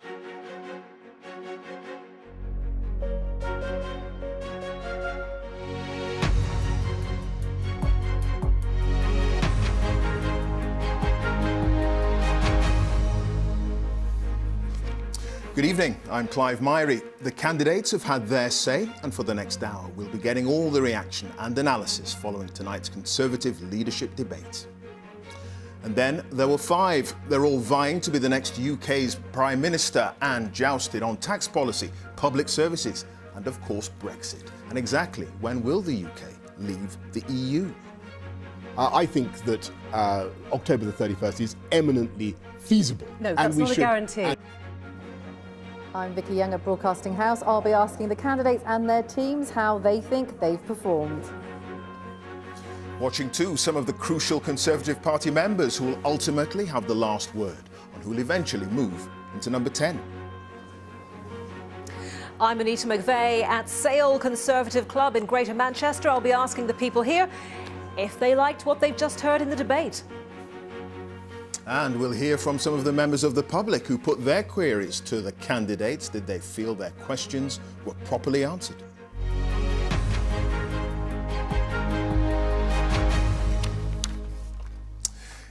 Good evening, I'm Clive Myrie. The candidates have had their say, and for the next hour we'll be getting all the reaction and analysis following tonight's Conservative leadership debate. And then there were five. They're all vying to be the next UK's Prime Minister and jousted on tax policy, public services and, of course, Brexit. And exactly when will the UK leave the EU? I think that October the 31st is eminently feasible. No, that's not a guarantee. I'm Vicky Young at Broadcasting House. I'll be asking the candidates and their teams how they think they've performed. Watching too some of the crucial Conservative Party members who will ultimately have the last word on who will eventually move into number 10. I'm Annita McVeigh at Sale Conservative Club in Greater Manchester. I'll be asking the people here if they liked what they've just heard in the debate. And we'll hear from some of the members of the public who put their queries to the candidates. Did they feel their questions were properly answered?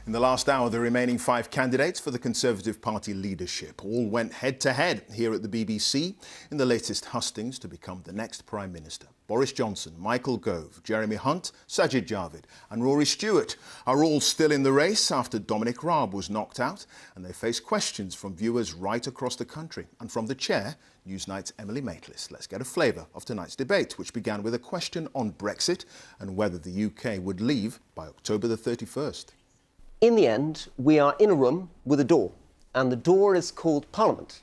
In the last hour, the remaining five candidates for the Conservative Party leadership all went head-to-head here at the BBC in the latest hustings to become the next Prime Minister. Boris Johnson, Michael Gove, Jeremy Hunt, Sajid Javid and Rory Stewart are all still in the race after Dominic Raab was knocked out, and they face questions from viewers right across the country. And from the chair, Newsnight's Emily Maitlis. Let's get a flavour of tonight's debate, which began with a question on Brexit and whether the UK would leave by October the 31st. In the end, we are in a room with a door, and the door is called Parliament.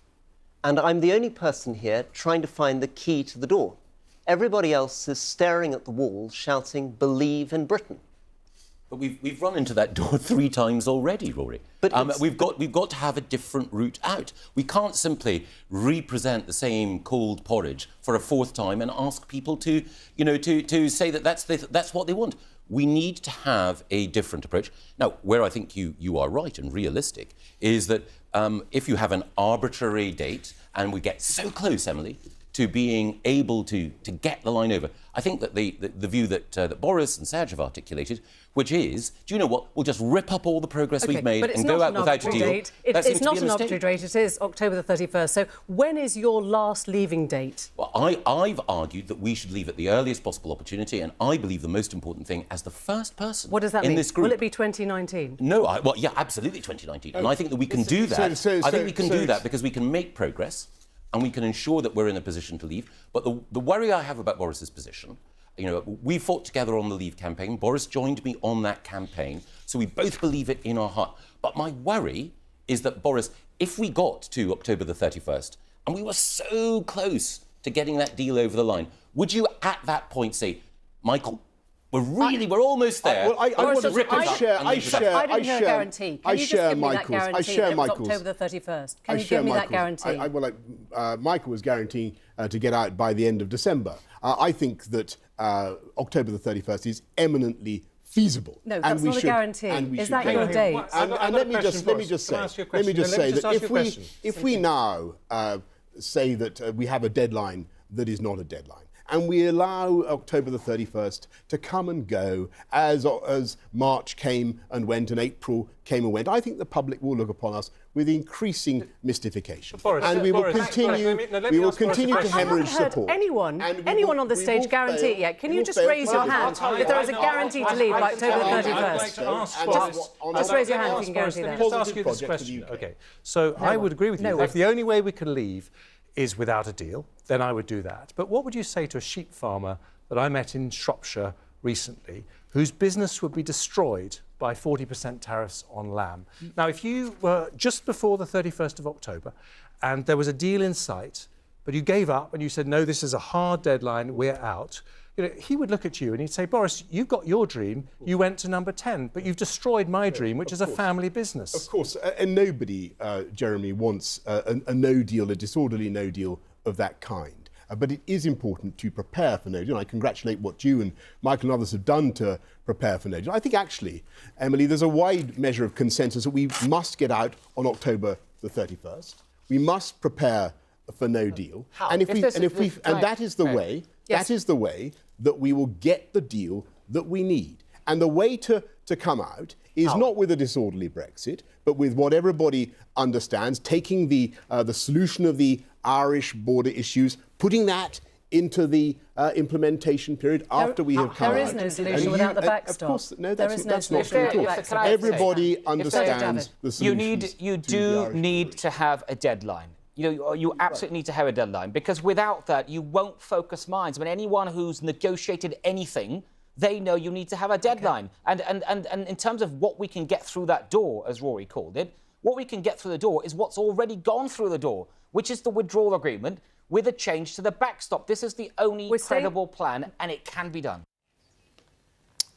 And I'm the only person here trying to find the key to the door. Everybody else is staring at the wall, shouting, "Believe in Britain." But we've run into that door 3 times already, Rory. But we've got to have a different route out. We can't simply represent the same cold porridge for a 4th time and ask people to say that that's what they want. We need to have a different approach. Now, where I think you are right and realistic is that if you have an arbitrary date and we get so close, Emily, to being able to get the line over, I think that the view that Boris and Sajid have articulated, which is, do you know what, we'll just rip up all the progress we've made and go out without a deal. It's not an arbitrary date, it is October the 31st. So when is your last leaving date? Well, I've argued that we should leave at the earliest possible opportunity, and I believe the most important thing as the first person what does that in mean? This group. Will it be 2019? No, well, yeah, absolutely 2019. And I think that we can do that. I think we can do that because we can make progress and we can ensure that we're in a position to leave. But the worry I have about Boris's position, we fought together on the Leave campaign. Boris joined me on that campaign, so we both believe it in our heart. But my worry is that, Boris, if we got to October the 31st and we were so close to getting that deal over the line, would you at that point say, Michael, we're almost there. I share Michael's. October the 31st. Can you give me that guarantee? Michael was guaranteeing to get out by the end of December. I think that October the 31st is eminently feasible. No, that's not a guarantee. Is that your date? And let me just say that if we now say that we have a deadline that is not a deadline, and we allow October the 31st to come and go as March came and went and April came and went, I think the public will look upon us with increasing mystification. And we will continue to hemorrhage support. Anyone on the stage guarantee it yet? Can you just raise your hand if there is a guarantee to leave by October the 31st? Just raise your hand if you can guarantee that. Let me just ask you this question. OK, so I would agree with you. If the only way we can leave is without a deal, then I would do that. But what would you say to a sheep farmer that I met in Shropshire recently, whose business would be destroyed by 40% tariffs on lamb? Now, if you were just before the 31st of October and there was a deal in sight, but you gave up and you said, no, this is a hard deadline, we're out, he would look at you and he'd say, Boris, you've got your dream, you went to number 10, but you've destroyed my dream, which is a family business. Of course, and nobody, Jeremy, wants a no deal, a disorderly no deal of that kind. But it is important to prepare for no deal. I congratulate what you and Michael and others have done to prepare for no deal. I think actually, Emily, there's a wide measure of consensus that we must get out on October the 31st. We must prepare for no deal. How? And that is the way. Yes. That is the way that we will get the deal that we need. And the way to come out is not with a disorderly Brexit, but with what everybody understands, taking the solution of the Irish border issues, putting that into the implementation period after we have come out. There is no solution without the backstop. Of course, no, that's not true at all. Everybody understands the solutions. You do need to have a deadline. You absolutely need to have a deadline, because without that, you won't focus minds. I mean, anyone who's negotiated anything, they know you need to have a deadline. Okay. And in terms of what we can get through that door, as Rory called it, what we can get through the door is what's already gone through the door, which is the withdrawal agreement with a change to the backstop. This is the only credible plan, and it can be done.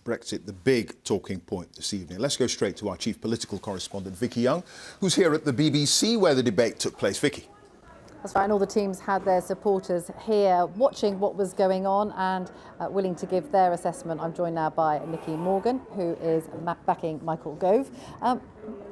Brexit, the big talking point this evening. Let's go straight to our chief political correspondent, Vicky Young, who's here at the BBC where the debate took place. Vicky. That's right, and all the teams had their supporters here watching what was going on and willing to give their assessment. I'm joined now by Nicky Morgan, who is backing Michael Gove.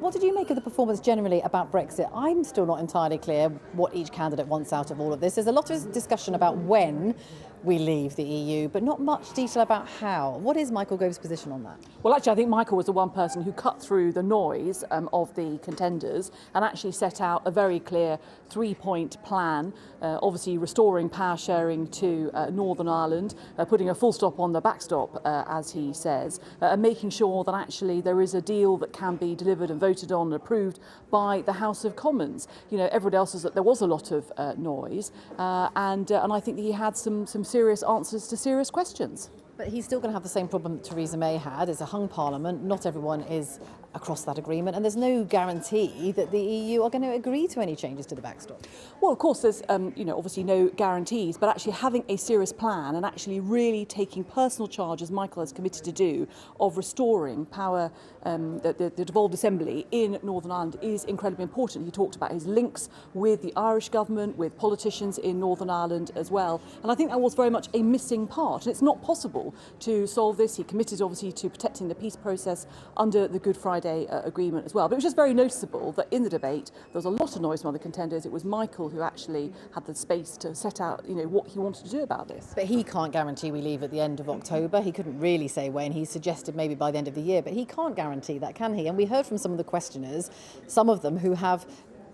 What did you make of the performance generally about Brexit? I'm still not entirely clear what each candidate wants out of all of this. There's a lot of discussion about when we leave the EU, but not much detail about how. What is Michael Gove's position on that? Well, actually, I think Michael was the one person who cut through the noise of the contenders and actually set out a very clear three-point plan, obviously restoring power sharing to Northern Ireland, putting a full stop on the backstop, as he says, and making sure that actually there is a deal that can be delivered and voted on and approved by the House of Commons. Everybody else is that there was a lot of noise, and I think that he had some serious answers to serious questions. But he's still going to have the same problem that Theresa May had. It's a hung parliament. Not everyone is across that agreement, and there's no guarantee that the EU are going to agree to any changes to the backstop. Well, of course, there's obviously no guarantees, but actually having a serious plan and actually really taking personal charge, as Michael has committed to do, of restoring power, the devolved assembly in Northern Ireland is incredibly important. He talked about his links with the Irish government, with politicians in Northern Ireland as well, and I think that was very much a missing part, and it's not possible to solve this. He committed obviously to protecting the peace process under the Good Friday agreement as well. But it was just very noticeable that in the debate there was a lot of noise from other contenders. It was Michael who actually had the space to set out what he wanted to do about this. But he can't guarantee we leave at the end of October. He couldn't really say when. He suggested maybe by the end of the year, but he can't guarantee that, can he? And we heard from some of the questioners, some of them who have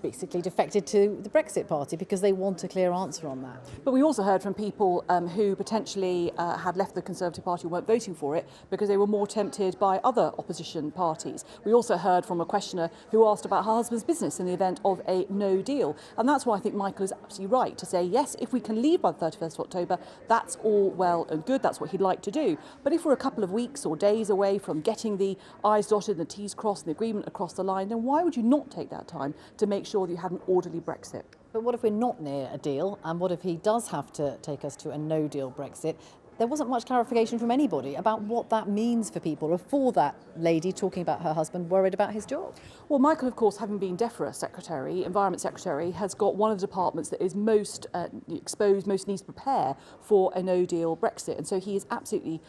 basically defected to the Brexit Party because they want a clear answer on that. But we also heard from people who potentially had left the Conservative Party, weren't voting for it because they were more tempted by other opposition parties. We also heard from a questioner who asked about her husband's business in the event of a no deal. And that's why I think Michael is absolutely right to say, yes, if we can leave by the 31st of October, that's all well and good. That's what he'd like to do. But if we're a couple of weeks or days away from getting the I's dotted and the T's crossed and the agreement across the line, then why would you not take that time to make sure that you had an orderly Brexit? But what if we're not near a deal, and what if he does have to take us to a no-deal Brexit? There wasn't much clarification from anybody about what that means for people, or for that lady talking about her husband worried about his job. Well, Michael, of course, having been DEFRA Secretary, Environment Secretary, has got one of the departments that is most exposed, most needs to prepare for a no-deal Brexit. And so he is absolutely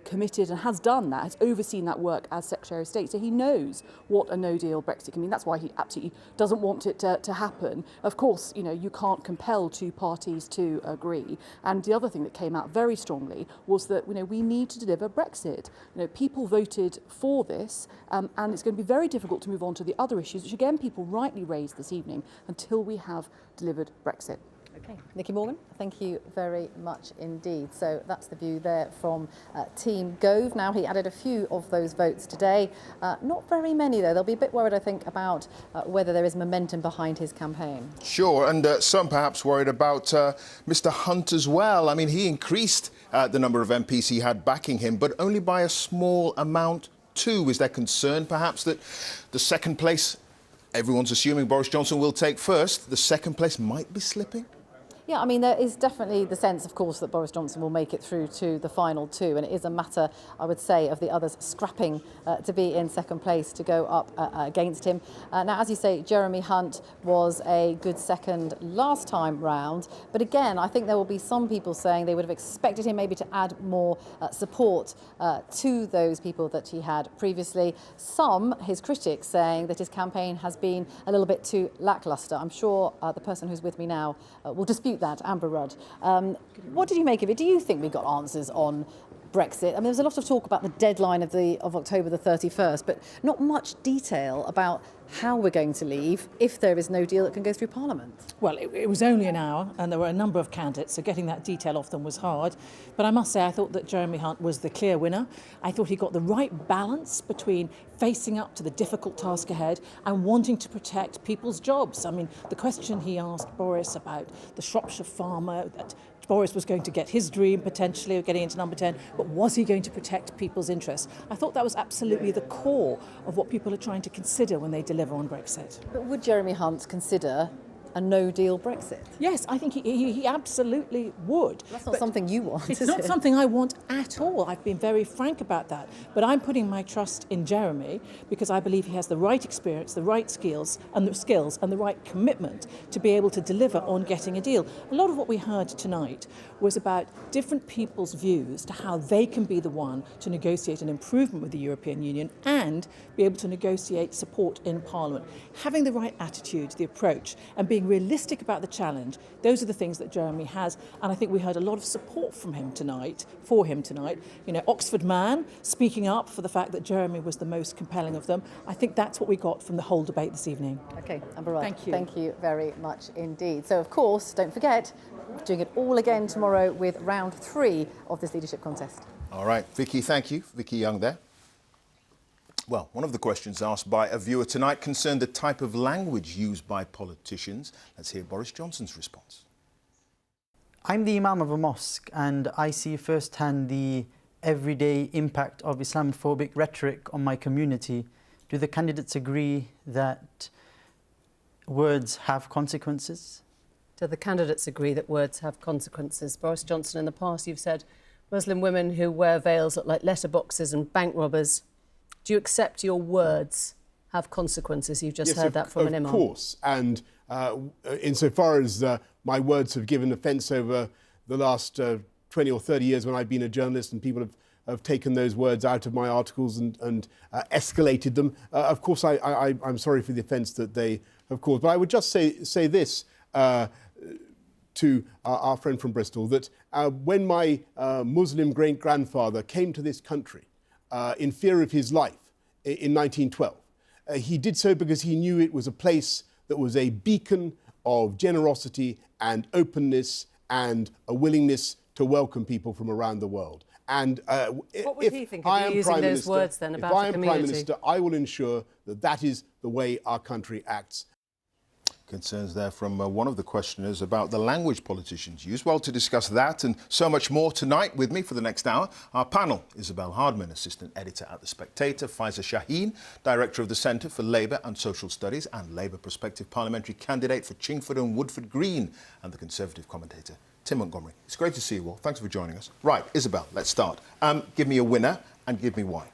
committed and has done that, has overseen that work as Secretary of State. So he knows what a no-deal Brexit can mean. That's why he absolutely doesn't want it to happen. Of course, you can't compel two parties to agree. And the other thing that came out very strongly was that we need to deliver Brexit. People voted for this, and it's going to be very difficult to move on to the other issues, which again people rightly raised this evening, until we have delivered Brexit. Okay, Nicky Morgan, thank you very much indeed. So that's the view there from Team Gove. Now, he added a few of those votes today. Not very many, though. They'll be a bit worried, I think, about whether there is momentum behind his campaign. Sure, and some perhaps worried about Mr Hunt as well. I mean, he increased the number of MPs he had backing him, but only by a small amount too. Is there concern, perhaps, that the second place, everyone's assuming Boris Johnson will take first, the second place might be slipping? Yeah, I mean, there is definitely the sense, of course, that Boris Johnson will make it through to the final two, and it is a matter, I would say, of the others scrapping to be in second place to go up against him. Now, as you say, Jeremy Hunt was a good second last time round, but again, I think there will be some people saying they would have expected him maybe to add more support to those people that he had previously. Some, his critics, saying that his campaign has been a little bit too lacklustre. I'm sure the person who's with me now will dispute that, Amber Rudd. What did you make of it? Do you think we got answers on Brexit? I mean, there was a lot of talk about the deadline of October the 31st, but not much detail about how we're going to leave if there is no deal that can go through Parliament. Well, it was only an hour and there were a number of candidates, so getting that detail off them was hard. But I must say, I thought that Jeremy Hunt was the clear winner. I thought he got the right balance between facing up to the difficult task ahead and wanting to protect people's jobs. I mean, the question he asked Boris about the Shropshire farmer, that Boris was going to get his dream potentially of getting into number 10, but was he going to protect people's interests? I thought that was absolutely the core of what people are trying to consider when they deliver on Brexit. But would Jeremy Hunt consider a no-deal Brexit? Yes, I think he absolutely would. That's not something you want, It's not something I want at all. I've been very frank about that. But I'm putting my trust in Jeremy because I believe he has the right experience, the right skills and the right commitment to be able to deliver on getting a deal. A lot of what we heard tonight was about different people's views to how they can be the one to negotiate an improvement with the European Union and be able to negotiate support in Parliament. Having the right attitude, the approach, and being realistic about the challenge, those are the things that Jeremy has, and I think we heard a lot of support from him tonight, for him tonight. You know, Oxford Man speaking up for the fact that Jeremy was the most compelling of them. I think that's what we got from the whole debate this evening. Okay, Amber Rudd, thank you. Thank you very much indeed. So, of course, don't forget, we're doing it all again tomorrow with round 3 of this leadership contest. All right, Vicky, thank you. Vicky Young there. Well, one of the questions asked by a viewer tonight concerned the type of language used by politicians. Let's hear Boris Johnson's response. I'm the Imam of a mosque and I see firsthand the everyday impact of Islamophobic rhetoric on my community. Do the candidates agree that words have consequences? Do the candidates agree that words have consequences? Boris Johnson, in the past you've said Muslim women who wear veils look like letterboxes and bank robbers. Do you accept your words have consequences? You've just heard that from an imam. Of course, and insofar as my words have given offence over the last 20 or 30 years when I've been a journalist and people have taken those words out of my articles and escalated them, of course I'm sorry for the offence that they have caused. But I would just say this to our friend from Bristol, that when my Muslim great-grandfather came to this country, in fear of his life in 1912. He did so because he knew it was a place that was a beacon of generosity and openness and a willingness to welcome people from around the world. And what would he think of you using those words then about the community? If I am Prime Minister, I will ensure that that is the way our country acts. Concerns there from one of the questioners about the language politicians use. Well, to discuss that and so much more tonight with me for the next hour, our panel, Isabel Hardman, Assistant Editor at The Spectator, Faiza Shaheen, Director of the Centre for Labour and Social Studies and Labour Prospective Parliamentary Candidate for Chingford and Woodford Green, and the Conservative commentator, Tim Montgomery. It's great to see you all. Thanks for joining us. Right, Isabel, let's start. Give me a winner and give me why.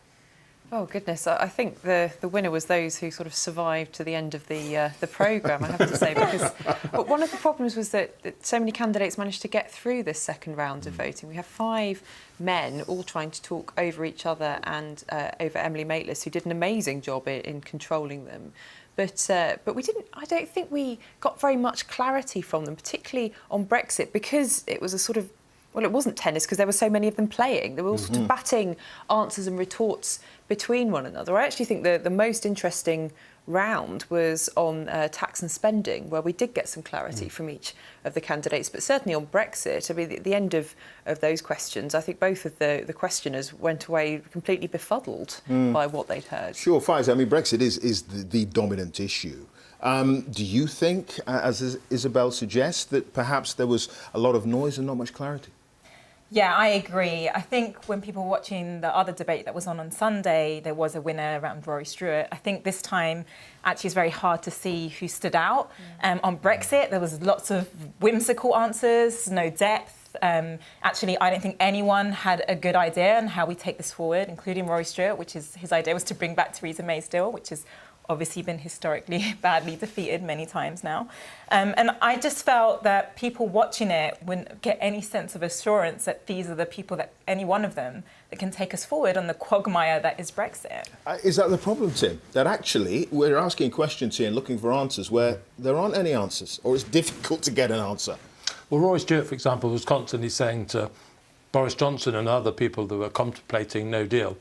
Oh, goodness. I think the winner was those who sort of survived to the end of the programme, I have to say, because but one of the problems was that so many candidates managed to get through this second round of voting. We have 5 men all trying to talk over each other and over Emily Maitlis, who did an amazing job in controlling them. But we didn't. I don't think we got very much clarity from them, particularly on Brexit, because it was a sort of, well, it wasn't tennis because there were so many of them playing. They were all sort of batting answers and retorts between one another. I actually think the most interesting round was on tax and spending, where we did get some clarity from each of the candidates. But certainly on Brexit, I mean, at the end of those questions, I think both of the questioners went away completely befuddled by what they'd heard. Sure, Faiz. I mean, Brexit is the dominant issue. Do you think, as Isabel suggests, that perhaps there was a lot of noise and not much clarity? Yeah, I agree. I think when people were watching the other debate that was on Sunday, there was a winner around Rory Stewart. I think this time, actually, it's very hard to see who stood out. On Brexit, there was lots of whimsical answers, no depth. Actually, I don't think anyone had a good idea on how we take this forward, including Rory Stewart, which is his idea was to bring back Theresa May's deal, which has obviously been historically badly defeated many times now. And I just felt that people watching it wouldn't get any sense of assurance that these are the people, that any one of them, that can take us forward on the quagmire that is Brexit. Is that the problem, Tim? That actually we're asking questions here and looking for answers where there aren't any answers, or it's difficult to get an answer? Well, Rory Stewart, for example, was constantly saying to Boris Johnson and other people that were contemplating no deal,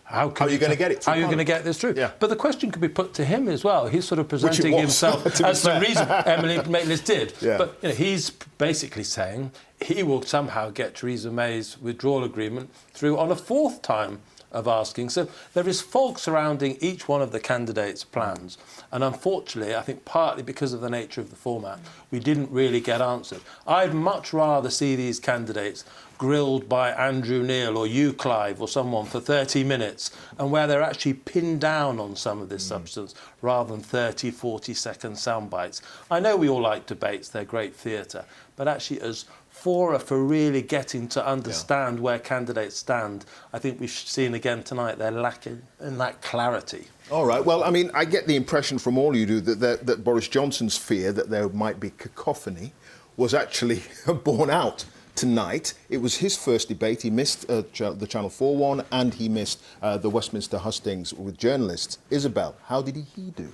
how are you going to get it? How are you going to get this through? Yeah. But the question could be put to him as well. He's sort of presenting himself as the reason Emily Maitlis did. Yeah. But he's basically saying he will somehow get Theresa May's withdrawal agreement through on a fourth time of asking. So there is fog surrounding each one of the candidates' plans. And unfortunately, I think partly because of the nature of the format, we didn't really get answered. I'd much rather see these candidates grilled by Andrew Neil or you, Clive, or someone for 30 minutes, and where they're actually pinned down on some of this substance, rather than 30, 40-second sound bites. I know we all like debates, they're great theatre, but actually as fora for really getting to understand where candidates stand, I think we've seen again tonight they're lacking in that clarity. All right. Well, I mean, I get the impression from all you do that Boris Johnson's fear that there might be cacophony was actually borne out tonight. It was his first debate. He missed the Channel 4 one, and he missed the Westminster hustings with journalists. Isabel, how did he do?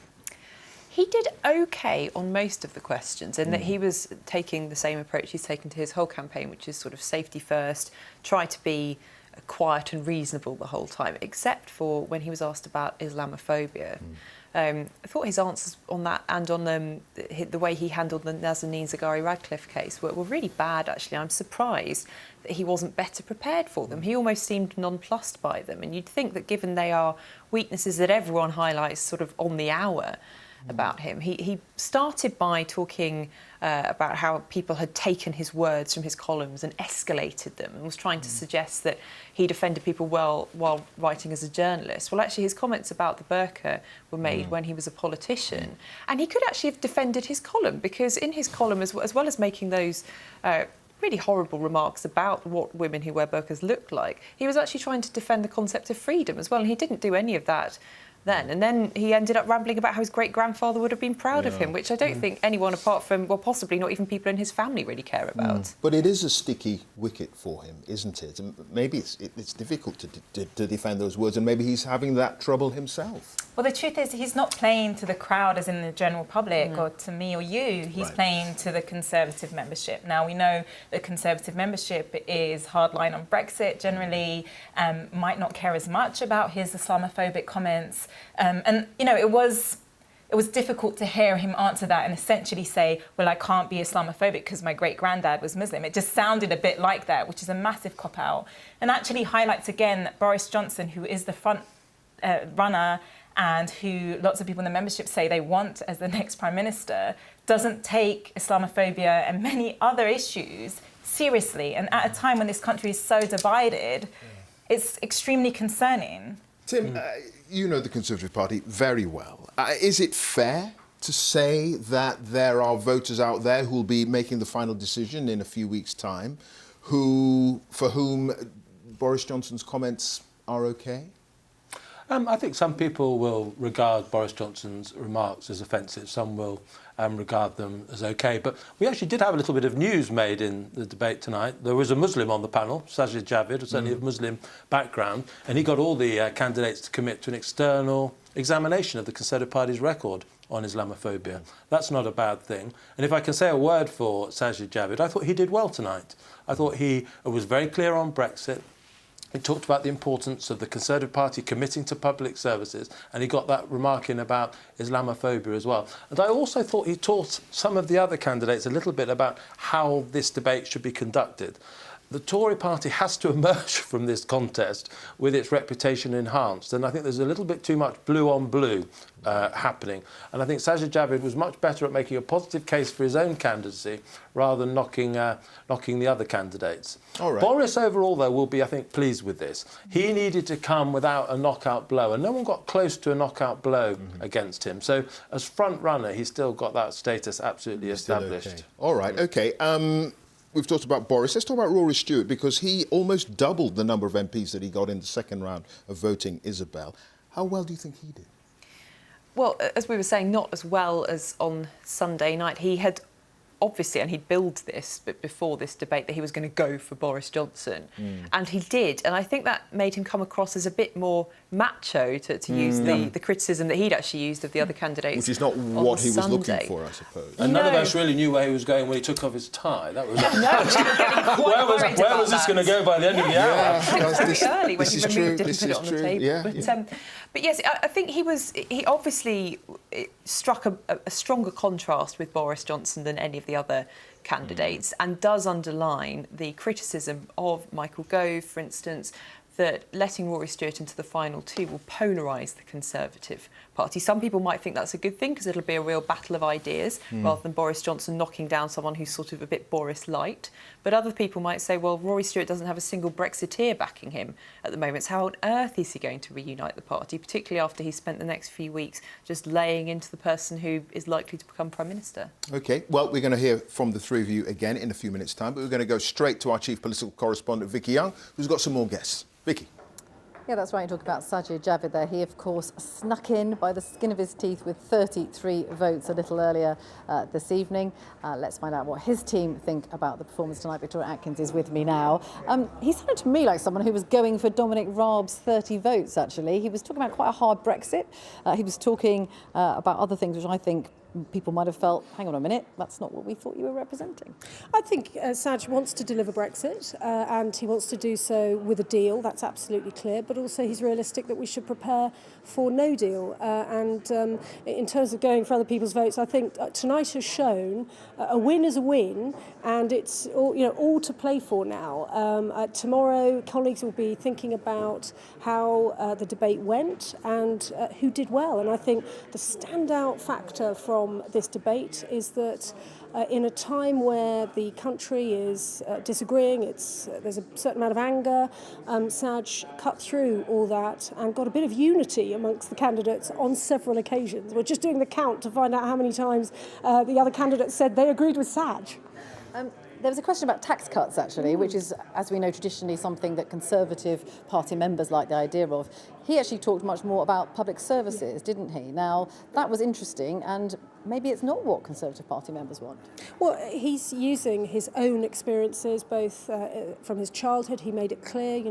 He did OK on most of the questions, in that he was taking the same approach he's taken to his whole campaign, which is sort of safety first, try to be quiet and reasonable the whole time, except for when he was asked about Islamophobia. I thought his answers on that and on the way he handled the Nazanin Zaghari Radcliffe case were really bad, actually. I'm surprised that he wasn't better prepared for them. He almost seemed nonplussed by them. And you'd think that given they are weaknesses that everyone highlights sort of on the hour about him, he started by talking about how people had taken his words from his columns and escalated them, and was trying to suggest that he'd offended people well while writing as a journalist. Well, actually, his comments about the burqa were made when he was a politician, and he could actually have defended his column, because in his column, as well as making those really horrible remarks about what women who wear burqas look like, he was actually trying to defend the concept of freedom as well, and he didn't do any of that then. And then he ended up rambling about how his great-grandfather would have been proud of him, which I don't think anyone apart from, well, possibly not even people in his family really care about. But it is a sticky wicket for him, isn't it? And maybe it's difficult to defend those words, and maybe he's having that trouble himself. Well, the truth is he's not playing to the crowd as in the general public or to me or you. He's playing to the Conservative membership. Now, we know the Conservative membership is hardline on Brexit generally, might not care as much about his Islamophobic comments. And, you know, it was difficult to hear him answer that and essentially say, well, I can't be Islamophobic because my great-granddad was Muslim. It just sounded a bit like that, which is a massive cop-out, and actually highlights again that Boris Johnson, who is the front runner and who lots of people in the membership say they want as the next Prime Minister, doesn't take Islamophobia and many other issues seriously. And at a time when this country is so divided, it's extremely concerning. Tim, you know the Conservative Party very well. Is it fair to say that there are voters out there who will be making the final decision in a few weeks' time, for whom Boris Johnson's comments are OK? I think some people will regard Boris Johnson's remarks as offensive. Some will regard them as OK. But we actually did have a little bit of news made in the debate tonight. There was a Muslim on the panel, Sajid Javid, certainly of Muslim background, and he got all the candidates to commit to an external examination of the Conservative Party's record on Islamophobia. That's not a bad thing. And if I can say a word for Sajid Javid, I thought he did well tonight. I thought he was very clear on Brexit. He talked about the importance of the Conservative Party committing to public services, and he got that remark in about Islamophobia as well. And I also thought he taught some of the other candidates a little bit about how this debate should be conducted. the Tory party has to emerge from this contest with its reputation enhanced. And I think there's a little bit too much blue on blue happening. And I think Sajid Javid was much better at making a positive case for his own candidacy rather than knocking the other candidates. All right. Boris, overall, though, will be, I think, pleased with this. He needed to come without a knockout blow, and no one got close to a knockout blow against him. So, as front runner, he's still got that status absolutely established. Okay. All right, OK. We've talked about Boris. Let's talk about Rory Stewart, because he almost doubled the number of MPs that he got in the second round of voting Isabel. How well do you think he did? Well, as we were saying, not as well as on Sunday night. He had obviously, and he'd billed this, but before this debate, that he was going to go for Boris Johnson. And he did. And I think that made him come across as a bit more macho, to use the criticism that he'd actually used of the other candidates. Which is not what he was looking for, I suppose. And none of us really knew where he was going when he took off his tie. That was where was this going to go by the end of the hour? Yeah, it was very early when he removed it and put it on the table. Yeah, but yes, I think he obviously struck a stronger contrast with Boris Johnson than any of the other candidates, and does underline the criticism of Michael Gove, for instance, that letting Rory Stewart into the final two will polarise the Conservative Party. Some people might think that's a good thing because it'll be a real battle of ideas rather than Boris Johnson knocking down someone who's sort of a bit Boris-light. But other people might say, well, Rory Stewart doesn't have a single Brexiteer backing him at the moment. So how on earth is he going to reunite the party, particularly after he's spent the next few weeks just laying into the person who is likely to become Prime Minister? OK, well, we're going to hear from the three of you again in a few minutes' time, but we're going to go straight to our chief political correspondent, Vicky Young, who's got some more guests. Vicky. Yeah, that's right. You talk about Sajid Javid there. He, of course, snuck in by the skin of his teeth with 33 votes a little earlier this evening. Let's find out what his team think about the performance tonight. Victoria Atkins is with me now. He sounded to me like someone who was going for Dominic Raab's 30 votes, actually. He was talking about quite a hard Brexit. He was talking about other things, which I think people might have felt, hang on a minute, that's not what we thought you were representing. I think Saj wants to deliver Brexit and he wants to do so with a deal, that's absolutely clear, but also he's realistic that we should prepare for no deal. In terms of going for other people's votes, I think tonight has shown a win is a win, and it's all to play for now. Tomorrow, colleagues will be thinking about how the debate went and who did well. And I think the standout factor from this debate is that in a time where the country is disagreeing, there's a certain amount of anger, Saj cut through all that and got a bit of unity amongst the candidates on several occasions. We're just doing the count to find out how many times the other candidates said they agreed with Saj. There was a question about tax cuts, actually, which is, as we know, traditionally something that Conservative Party members like the idea of. He actually talked much more about public services, didn't he? Now, that was interesting, and maybe it's not what Conservative Party members want. Well, he's using his own experiences, both from his childhood. He made it clear,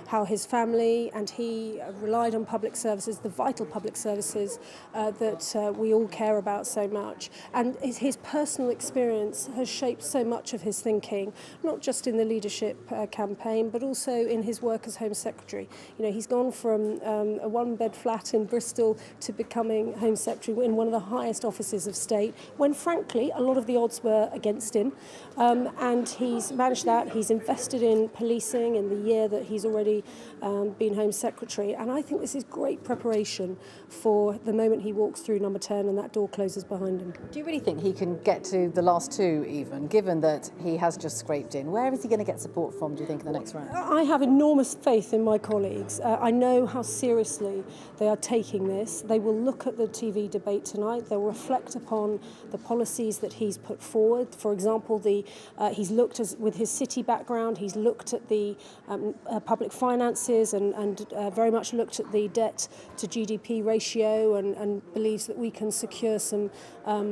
how his family and he relied on public services, the vital public services that we all care about so much. And his personal experience has shaped so much of his thinking, not just in the leadership campaign, but also in his work as Home Secretary. He's gone from a one-bed flat in Bristol to becoming Home Secretary in one of the highest offices of state, when frankly a lot of the odds were against him, and he's managed that. He's invested in policing in the year that he's already been Home Secretary, and I think this is great preparation for the moment he walks through number 10 and that door closes behind him. Do you really think he can get to the last two even, given that he has just scraped in? Where is he going to get support from, do you think, in the next round? I have enormous faith in my colleagues. I know how seriously they are taking this. They will look at the TV debate tonight. They'll reflect upon the policies that he's put forward. For example, he's looked with his city background, he's looked at the public finances and very much looked at the debt to GDP ratio and believes that we can secure some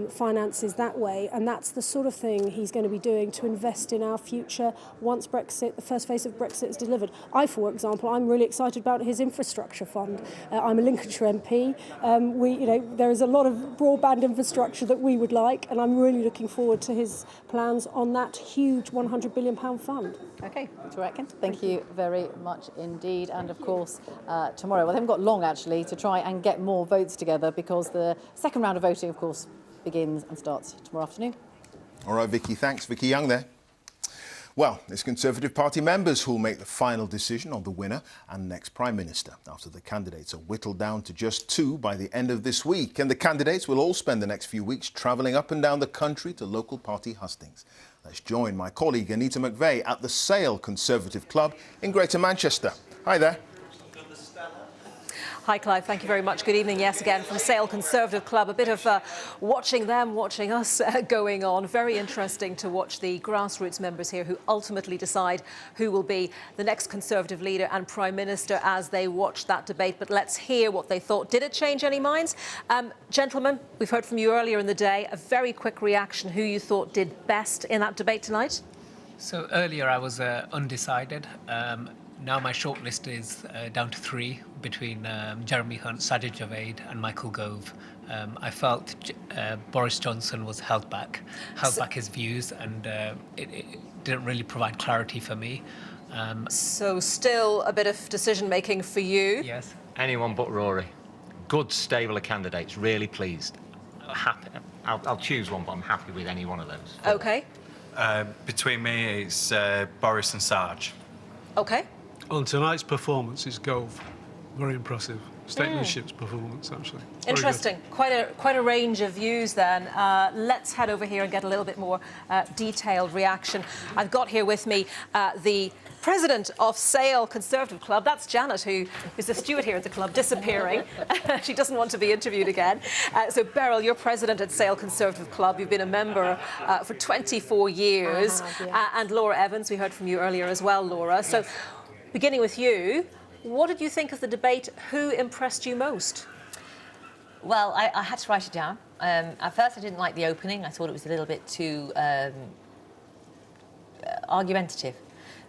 finances that way. And that's the sort of thing he's going to be doing to invest in our future once Brexit, the first phase of Brexit, is delivered. For example, I'm really excited about his infrastructure fund. I'm a Lincolnshire MP. There is a lot of broadband infrastructure that we would like, and I'm really looking forward to his plans on that huge £100 billion fund. OK, Victoria Atkins, thank you very much indeed. And of course, tomorrow, they haven't got long actually to try and get more votes together, because the second round of voting, of course, begins and starts tomorrow afternoon. All right, Vicky, thanks. Vicky Young there. Well, it's Conservative Party members who will make the final decision on the winner and next Prime Minister, after the candidates are whittled down to just 2 by the end of this week. And the candidates will all spend the next few weeks travelling up and down the country to local party hustings. Let's join my colleague Annita McVeigh at the Sale Conservative Club in Greater Manchester. Hi there. Hi, Clive. Thank you very much. Good evening. Yes, again from Sale Conservative Club. A bit of watching them, watching us going on. Very interesting to watch the grassroots members here who ultimately decide who will be the next Conservative leader and Prime Minister as they watch that debate. But let's hear what they thought. Did it change any minds? Gentlemen, we've heard from you earlier in the day. A very quick reaction. Who you thought did best in that debate tonight? So earlier I was undecided. Now my shortlist is down to 3 between Jeremy Hunt, Sajid, Javid and Michael Gove. I felt Boris Johnson was held back his views, and it didn't really provide clarity for me. So still a bit of decision-making for you? Yes. Anyone but Rory. Good stable of candidates, really pleased. Happy. I'll choose one, but I'm happy with any one of those. OK. Between me, it's Boris and Saj. OK. On tonight's performance is Gove. Very impressive. Statesmanship's performance, actually. Interesting. Quite a range of views then. Let's head over here and get a little bit more detailed reaction. I've got here with me the president of Sale Conservative Club. That's Janet, who is the steward here at the club, disappearing. She doesn't want to be interviewed again. So, Beryl, you're president at Sale Conservative Club. You've been a member for 24 years. And Laura Evans, we heard from you earlier as well, Laura. So, beginning with you, what did you think of the debate? Who impressed you most? Well, I had to write it down. At first, I didn't like the opening. I thought it was a little bit too argumentative.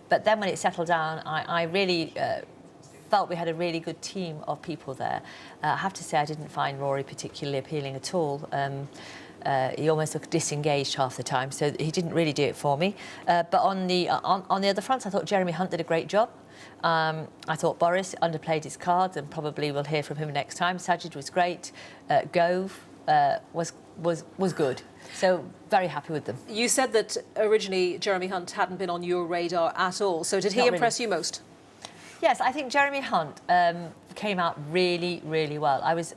But then when it settled down, I really felt we had a really good team of people there. I have to say I didn't find Rory particularly appealing at all. He almost looked disengaged half the time, so he didn't really do it for me. But on the other fronts, I thought Jeremy Hunt did a great job. I thought Boris underplayed his cards, and probably we'll hear from him next time. Sajid was great. Gove was good. So very happy with them. You said that originally Jeremy Hunt hadn't been on your radar at all. So did he impress you most? Yes, I think Jeremy Hunt came out really, really well. I was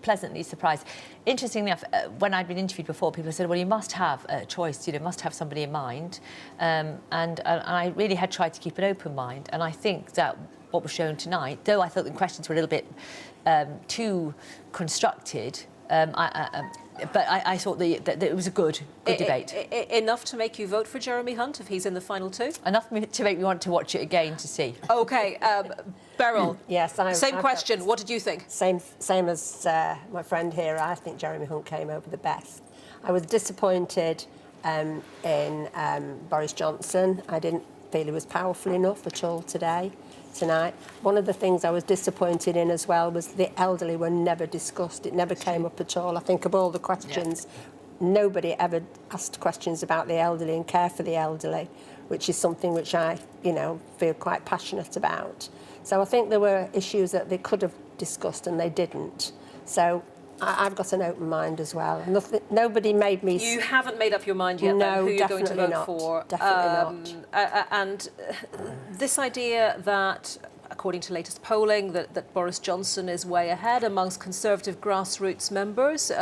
pleasantly surprised. Interestingly enough, when I'd been interviewed before, people said, well, you must have a choice, you must have somebody in mind. And I really had tried to keep an open mind. And I think that what was shown tonight, though I thought the questions were a little bit too constructed, but I thought that it was a good debate. Enough to make you vote for Jeremy Hunt if he's in the final 2? Enough to make me want to watch it again to see. OK. Beryl, yes, same question. What did you think? Same as my friend here. I think Jeremy Hunt came over the best. I was disappointed in Boris Johnson. I didn't feel he was powerful enough at all tonight. One of the things I was disappointed in as well was the elderly were never discussed. It never came up at all. I think of all the questions, nobody ever asked questions about the elderly and care for the elderly, which is something which I, feel quite passionate about. So I think there were issues that they could have discussed and they didn't. So I've got an open mind as well. Nobody made me... You haven't made up your mind yet, no, then, who you're going to vote not. for? Definitely not. And this idea that, according to latest polling, that Boris Johnson is way ahead amongst Conservative grassroots members.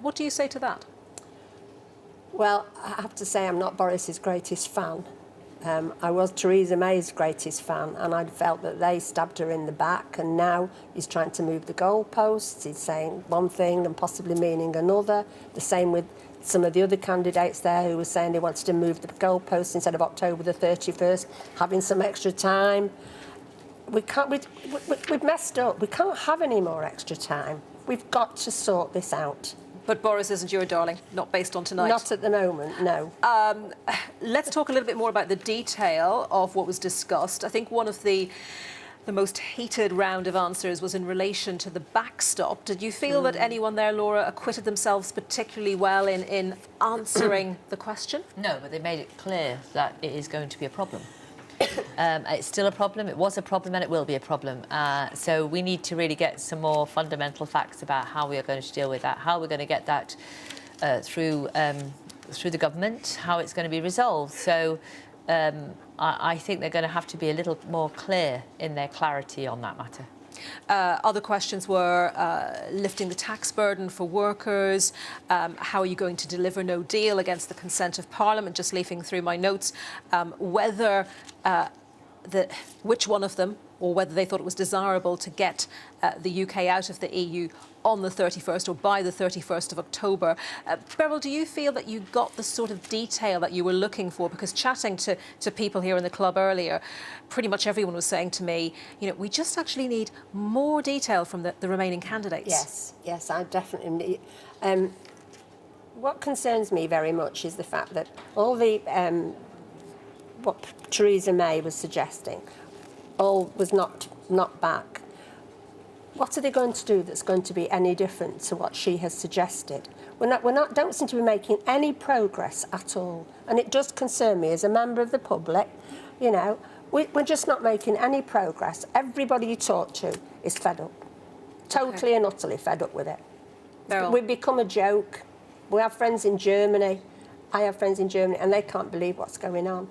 What do you say to that? Well, I have to say I'm not Boris's greatest fan. I was Theresa May's greatest fan, and I felt that they stabbed her in the back, and now he's trying to move the goalposts. He's saying one thing and possibly meaning another. The same with some of the other candidates there who were saying they wanted to move the goalposts instead of October the 31st, having some extra time. We've messed up. We can't have any more extra time. We've got to sort this out. But Boris isn't your darling, not based on tonight. Not at the moment, no. Let's talk a little bit more about the detail of what was discussed. I think one of the most heated round of answers was in relation to the backstop. Did you feel that anyone there, Laura, acquitted themselves particularly well in answering the question? No, but they made it clear that it is going to be a problem. It's still a problem, it was a problem, and it will be a problem. So we need to really get some more fundamental facts about how we are going to deal with that, how we're going to get that through through the government, how it's going to be resolved. So I think they're going to have to be a little more clear in their clarity on that matter. Other questions were lifting the tax burden for workers, how are you going to deliver no deal against the consent of Parliament, just leafing through my notes, whether which one of them, or whether they thought it was desirable to get the UK out of the EU on the 31st or by the 31st of October. Beryl, do you feel that you got the sort of detail that you were looking for? Because chatting to people here in the club earlier, pretty much everyone was saying to me, you know, we just actually need more detail from the remaining candidates. Yes, I definitely need. What concerns me very much is the fact that all the what Theresa May was suggesting all was not back. What are they going to do that's going to be any different to what she has suggested? Don't seem to be making any progress at all, and it does concern me as a member of the public. You know, we're just not making any progress. Everybody you talk to is fed up, totally and utterly fed up with it. Beryl. We've become a joke. We have friends in Germany. I have friends in Germany, and they can't believe what's going on.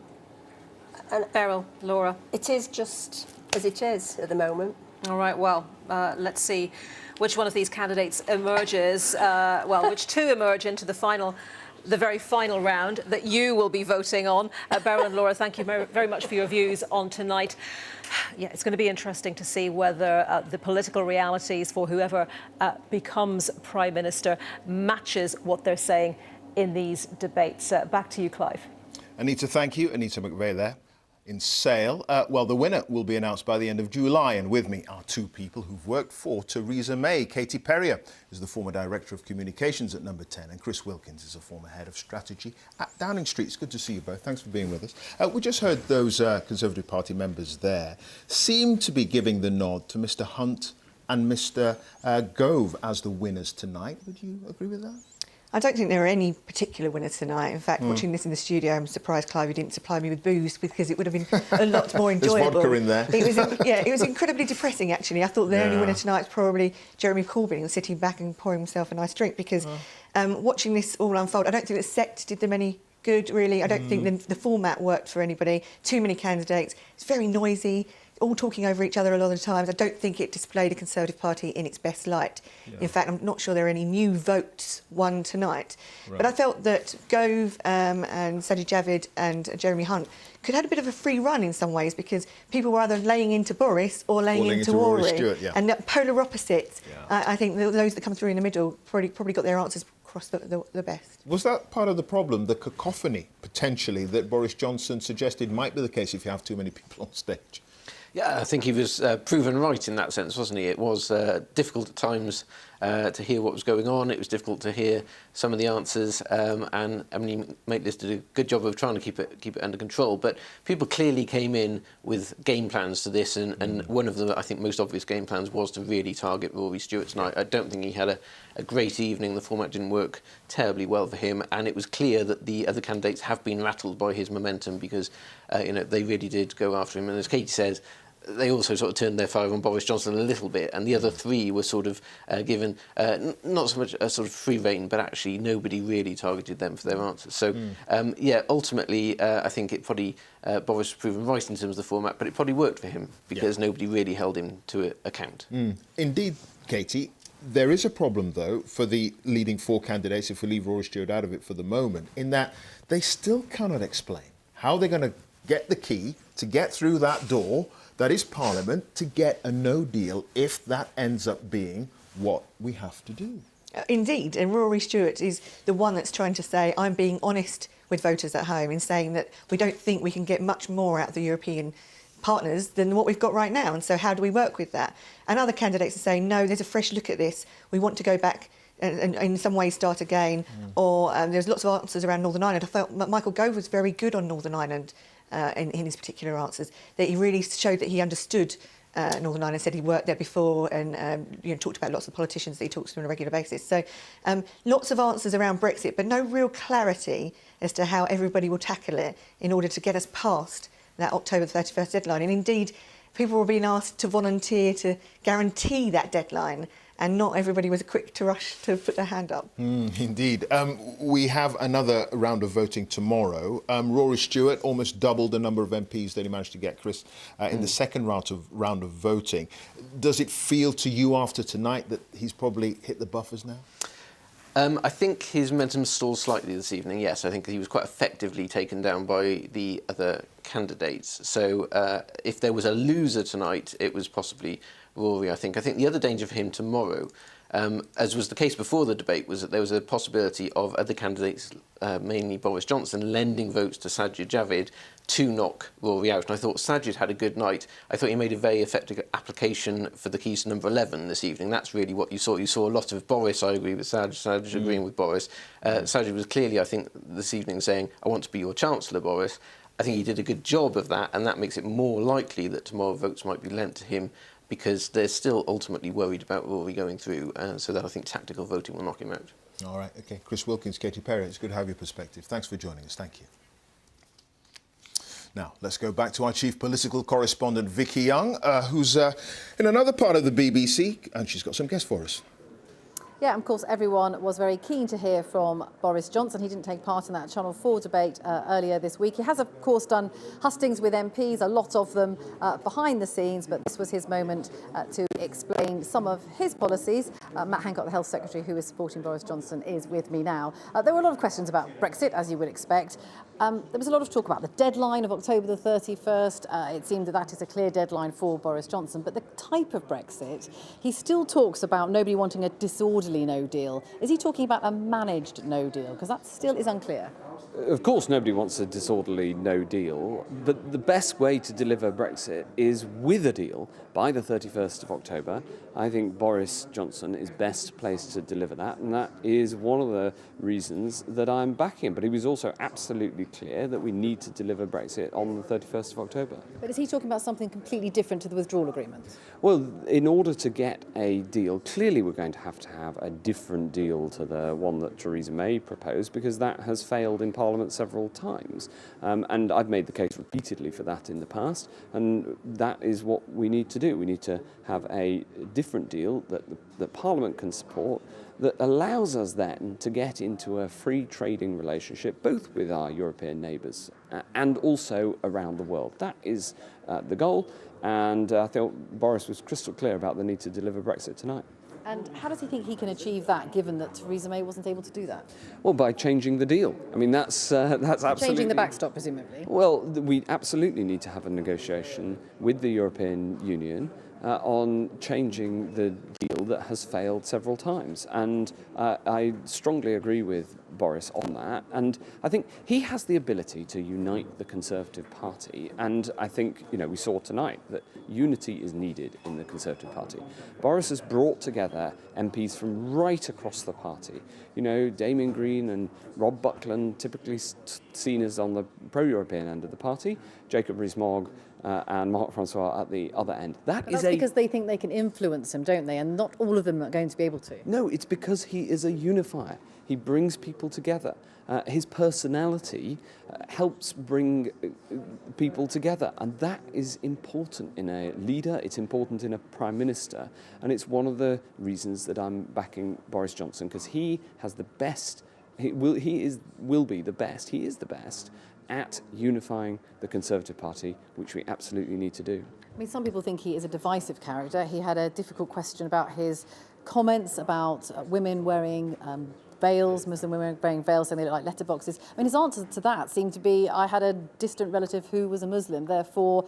And Beryl, Laura. It is just as it is at the moment. All right, well, let's see which one of these candidates emerges, which two emerge into the very final round that you will be voting on. Beryl and Laura, thank you very much for your views on tonight. Yeah, it's going to be interesting to see whether the political realities for whoever becomes Prime Minister matches what they're saying in these debates. Back to you, Clive. Annita, thank you. Annita McVeigh there. In Sale. Well, the winner will be announced by the end of July, and with me are two people who've worked for Theresa May. Katie Perrier is the former Director of Communications at Number 10, and Chris Wilkins is a former Head of Strategy at Downing Street. It's good to see you both. Thanks for being with us. We just heard those Conservative Party members there seem to be giving the nod to Mr Hunt and Mr Gove as the winners tonight. Would you agree with that? I don't think there are any particular winners tonight. In fact, watching this in the studio, I'm surprised Clive didn't supply me with booze, because it would have been a lot more enjoyable. There's vodka in there. It was incredibly depressing, actually. I thought the only winner tonight is probably Jeremy Corbyn, sitting back and pouring himself a nice drink, because watching this all unfold, I don't think that sect did them any good, really. I don't think the format worked for anybody. Too many candidates. It's very noisy, all talking over each other a lot of the times. I don't think it displayed a Conservative Party in its best light. Yeah. In fact, I'm not sure there are any new votes won tonight. Right. But I felt that Gove and Sajid Javid and Jeremy Hunt could have had a bit of a free run in some ways, because people were either laying into Boris or laying into Rory. Stewart, and polar opposites. Yeah. I think those that come through in the middle probably got their answers across the best. Was that part of the problem, the cacophony, potentially, that Boris Johnson suggested might be the case if you have too many people on stage? Yeah, I think he was proven right in that sense, wasn't he? It was difficult at times to hear what was going on. It was difficult to hear some of the answers, and I mean, Maitlis did a good job of trying to keep it under control. But people clearly came in with game plans to this, and one of the, I think, most obvious game plans was to really target Rory Stewart tonight. I don't think he had a great evening. The format didn't work terribly well for him, and it was clear that the other candidates have been rattled by his momentum, because they really did go after him. And as Katie says, they also sort of turned their fire on Boris Johnson a little bit, and the other three were sort of given not so much a sort of free rein, but actually nobody really targeted them for their answers. So, ultimately, I think it probably Boris was proven right in terms of the format, but it probably worked for him, because nobody really held him to account. Indeed, Katie. There is a problem, though, for the leading four candidates, if we leave Rory Stewart out of it for the moment, in that they still cannot explain how they're going to get the key to get through that door that is Parliament, to get a no deal if that ends up being what we have to do. Indeed, and Rory Stewart is the one that's trying to say, I'm being honest with voters at home in saying that we don't think we can get much more out of the European partners than what we've got right now, and so how do we work with that? And other candidates are saying, no, there's a fresh look at this, we want to go back and in some ways start again, or there's lots of answers around Northern Ireland. I felt Michael Gove was very good on Northern Ireland in his particular answers, that he really showed that he understood Northern Ireland, said he worked there before, and talked about lots of politicians that he talks to on a regular basis. So lots of answers around Brexit, but no real clarity as to how everybody will tackle it in order to get us past that October 31st deadline. And indeed, people were being asked to volunteer to guarantee that deadline, and not everybody was quick to rush to put their hand up. Indeed. We have another round of voting tomorrow. Rory Stewart almost doubled the number of MPs that he managed to get, Chris, in the second round of voting. Does it feel to you after tonight that he's probably hit the buffers now? I think his momentum stalled slightly this evening, yes. I think he was quite effectively taken down by the other candidates. So if there was a loser tonight, it was possibly Rory, I think. I think the other danger for him tomorrow, as was the case before the debate, was that there was a possibility of other candidates, mainly Boris Johnson, lending votes to Sajid Javid to knock Rory out. And I thought Sajid had a good night. I thought he made a very effective application for the keys to number 11 this evening. That's really what you saw. You saw a lot of Boris. I agree with Sajid agreeing with Boris. Sajid was clearly, I think, this evening saying, I want to be your Chancellor, Boris. I think he did a good job of that, and that makes it more likely that tomorrow votes might be lent to him, because they're still ultimately worried about Rory going through, so that I think tactical voting will knock him out. All right, OK. Chris Wilkins, Katie Perry, it's good to have your perspective. Thanks for joining us. Thank you. Now, let's go back to our chief political correspondent, Vicky Young, who's in another part of the BBC, and she's got some guests for us. Yeah, of course, everyone was very keen to hear from Boris Johnson. He didn't take part in that Channel 4 debate earlier this week. He has, of course, done hustings with MPs, a lot of them behind the scenes, but this was his moment to explain some of his policies. Matt Hancock, the Health Secretary, who is supporting Boris Johnson, is with me now. There were a lot of questions about Brexit, as you would expect. There was a lot of talk about the deadline of October the 31st. It seemed that that is a clear deadline for Boris Johnson. But the type of Brexit, he still talks about nobody wanting a disorderly no deal. Is he talking about a managed no deal? Because that still is unclear. Of course, nobody wants a disorderly no deal, but the best way to deliver Brexit is with a deal by the 31st of October. I think Boris Johnson is best placed to deliver that, and that is one of the reasons that I'm backing him. But he was also absolutely clear that we need to deliver Brexit on the 31st of October. But is he talking about something completely different to the withdrawal agreement? Well, in order to get a deal, clearly we're going to have a different deal to the one that Theresa May proposed, because that has failed in Parliament several times. And I've made the case repeatedly for that in the past, and that is what we need to do. We need to have a different deal that Parliament can support, that allows us then to get into a free trading relationship, both with our European neighbours and also around the world. That is the goal, and I thought Boris was crystal clear about the need to deliver Brexit tonight. And how does he think he can achieve that, given that Theresa May wasn't able to do that? Well, by changing the deal. I mean, that's absolutely... Changing the backstop, presumably? Well, we absolutely need to have a negotiation with the European Union on changing the deal that has failed several times. And I strongly agree with Boris on that. And I think he has the ability to unite the Conservative Party. And I think, we saw tonight that unity is needed in the Conservative Party. Boris has brought together MPs from right across the party. Damien Green and Rob Buckland, typically seen as on the pro-European end of the party, Jacob Rees-Mogg and Marc-Francois at the other end. That's because they think they can influence him, don't they? And not all of them are going to be able to. No, it's because he is a unifier. He brings people together. His personality helps bring people together, and that is important in a leader, it's important in a Prime Minister, and it's one of the reasons that I'm backing Boris Johnson, because he has the best, he will be the best, he is the best at unifying the Conservative Party, which we absolutely need to do. I mean, some people think he is a divisive character. He had a difficult question about his comments about women wearing veils, Muslim women wearing veils, saying they look like letterboxes. I mean, his answer to that seemed to be, I had a distant relative who was a Muslim, therefore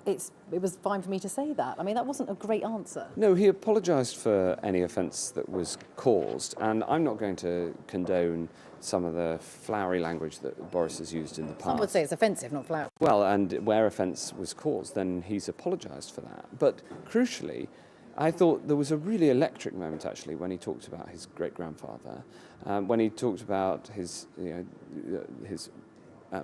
it was fine for me to say that. I mean, that wasn't a great answer. No, he apologised for any offence that was caused, and I'm not going to condone some of the flowery language that Boris has used in the past. Some would say it's offensive, not flowery. Well, and where offence was caused, then he's apologised for that. But crucially, I thought there was a really electric moment, actually, when he talked about his great-grandfather, when he talked about his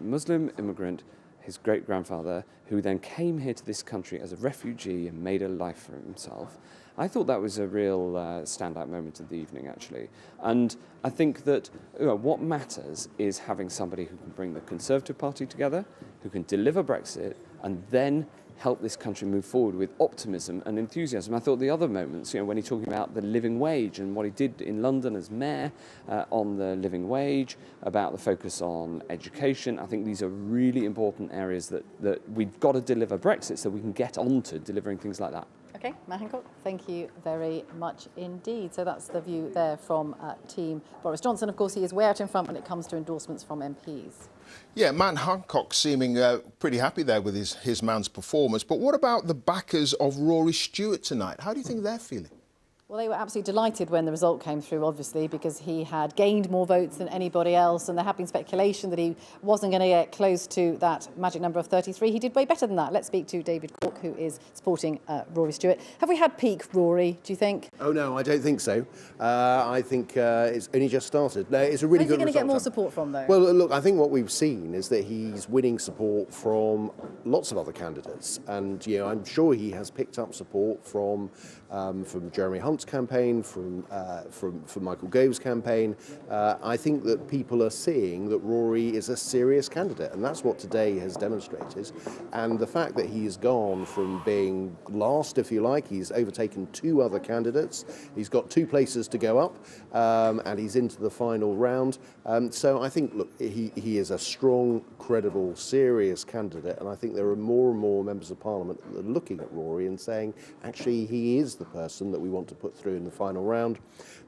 Muslim immigrant, his great-grandfather, who then came here to this country as a refugee and made a life for himself. I thought that was a real standout moment of the evening, actually. And I think that what matters is having somebody who can bring the Conservative Party together, who can deliver Brexit, and then help this country move forward with optimism and enthusiasm. I thought the other moments, when he's talking about the living wage and what he did in London as mayor on the living wage, about the focus on education, I think these are really important areas that we've got to deliver Brexit so we can get on to delivering things like that. OK, Matt Hancock, thank you very much indeed. So that's the view there from Team Boris Johnson. Of course, he is way out in front when it comes to endorsements from MPs. Yeah, Matt Hancock seeming pretty happy there with his man's performance. But what about the backers of Rory Stewart tonight? How do you think they're feeling? Well, they were absolutely delighted when the result came through, obviously, because he had gained more votes than anybody else, and there had been speculation that he wasn't going to get close to that magic number of 33. He did way better than that. Let's speak to David Cork, who is supporting Rory Stewart. Have we had peak Rory, do you think? Oh, no, I don't think so. I think it's only just started. No, it's a really good result. Where's he going to get more support from, though? Well, look, I think what we've seen is that he's winning support from lots of other candidates. And, I'm sure he has picked up support from Jeremy Hunt's campaign, from Michael Gove's campaign. I think that people are seeing that Rory is a serious candidate, and that's what today has demonstrated. And the fact that he has gone from being last, if you like, he's overtaken 2 other candidates. He's got 2 places to go up, and he's into the final round. So I think, look, he is a strong, credible, serious candidate, and I think there are more and more members of Parliament that are looking at Rory and saying, actually, he is the person that we want to put through in the final round.